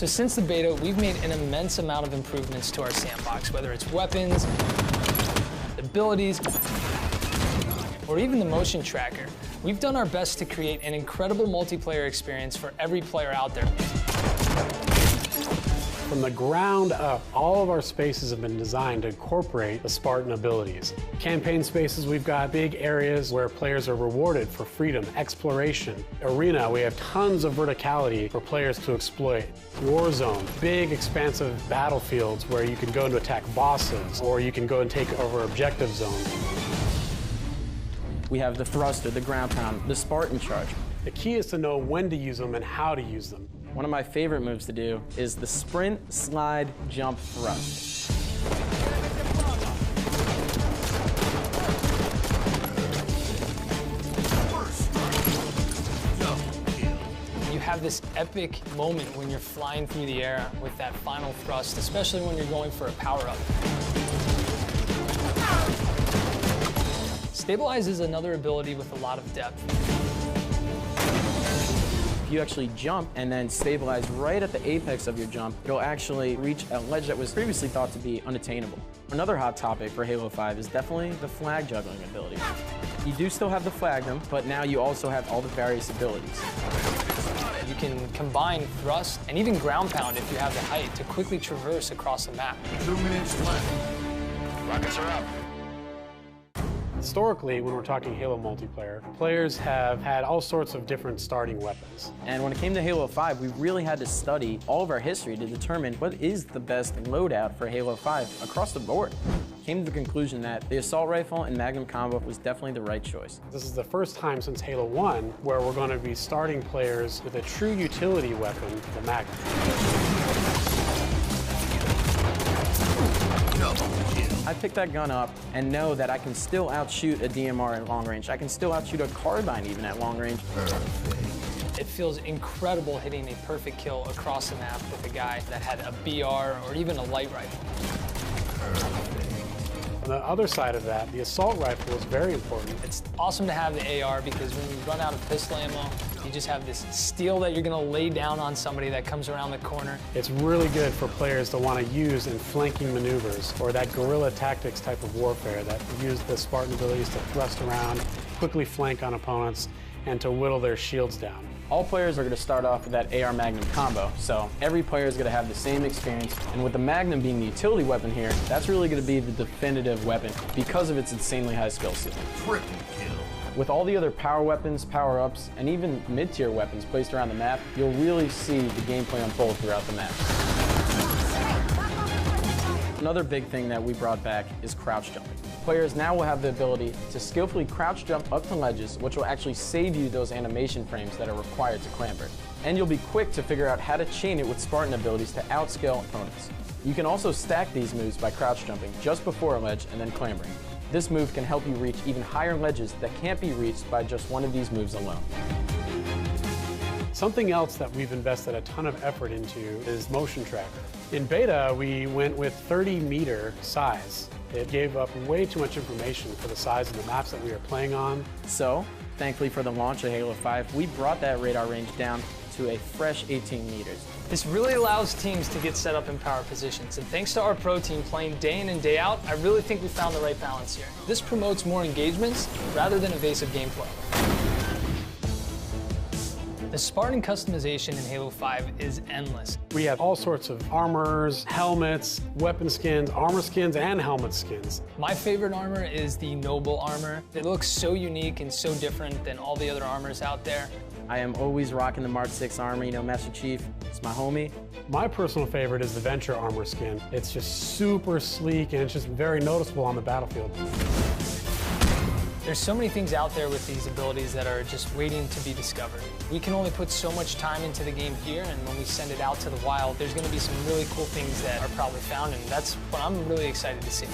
So since the beta, we've made an immense amount of improvements to our sandbox, whether it's weapons, abilities, or even the motion tracker. We've done our best to create an incredible multiplayer experience for every player out there. From the ground up, all of our spaces have been designed to incorporate the Spartan abilities. Campaign spaces, we've got big areas where players are rewarded for freedom, exploration. Arena, we have tons of verticality for players to exploit. Warzone, big expansive battlefields where you can go and attack bosses, or you can go and take over objective zones. We have the thruster, the ground pound, the Spartan charge. The key is to know when to use them and how to use them. One of my favorite moves to do is the sprint, slide, jump, thrust. You have this epic moment when you're flying through the air with that final thrust, especially when you're going for a power-up. Stabilize is another ability with a lot of depth. If you actually jump and then stabilize right at the apex of your jump, it'll actually reach a ledge that was previously thought to be unattainable. Another hot topic for Halo 5 is definitely the flag juggling ability. You do still have the flagdom, but now you also have all the various abilities. You can combine thrust and even ground pound if you have the height to quickly traverse across the map. 2 minutes left. Rockets are up. Historically, when we're talking Halo multiplayer, players have had all sorts of different starting weapons. And when it came to Halo 5, we really had to study all of our history to determine what is the best loadout for Halo 5 across the board. Came to the conclusion that the assault rifle and Magnum combo was definitely the right choice. This is the first time since Halo 1 where we're going to be starting players with a true utility weapon, the Magnum. I pick that gun up and know that I can still outshoot a DMR at long range. I can still outshoot a carbine even at long range. It feels incredible hitting a perfect kill across the map with a guy that had a BR or even a light rifle. On the other side of that, the assault rifle is very important. It's awesome to have the AR because when you run out of pistol ammo, you just have this steel that you're gonna lay down on somebody that comes around the corner. It's really good for players to want to use in flanking maneuvers or that guerrilla tactics type of warfare that use the Spartan abilities to thrust around, quickly flank on opponents, and to whittle their shields down. All players are going to start off with that AR Magnum combo, so every player is going to have the same experience. And with the Magnum being the utility weapon here, that's really going to be the definitive weapon because of its insanely high skill ceiling. Triple kill. With all the other power weapons, power-ups, and even mid-tier weapons placed around the map, you'll really see the gameplay unfold throughout the map. Another big thing that we brought back is crouch jumping. Players now will have the ability to skillfully crouch jump up to ledges, which will actually save you those animation frames that are required to clamber. And you'll be quick to figure out how to chain it with Spartan abilities to outscale opponents. You can also stack these moves by crouch jumping just before a ledge and then clambering. This move can help you reach even higher ledges that can't be reached by just one of these moves alone. Something else that we've invested a ton of effort into is motion tracker. In beta, we went with 30-meter size. It gave up way too much information for the size of the maps that we were playing on. So, thankfully for the launch of Halo 5, we brought that radar range down to a fresh 18 meters. This really allows teams to get set up in power positions, and thanks to our pro team playing day in and day out, I really think we found the right balance here. This promotes more engagements rather than evasive gameplay. The Spartan customization in Halo 5 is endless. We have all sorts of armors, helmets, weapon skins, armor skins, and helmet skins. My favorite armor is the Noble armor. It looks so unique and so different than all the other armors out there. I am always rocking the Mark 6 armor, you know, Master Chief, it's my homie. My personal favorite is the Venture armor skin. It's just super sleek and it's just very noticeable on the battlefield. There's so many things out there with these abilities that are just waiting to be discovered. We can only put so much time into the game here, and when we send it out to the wild, there's going to be some really cool things that are probably found, and that's what I'm really excited to see.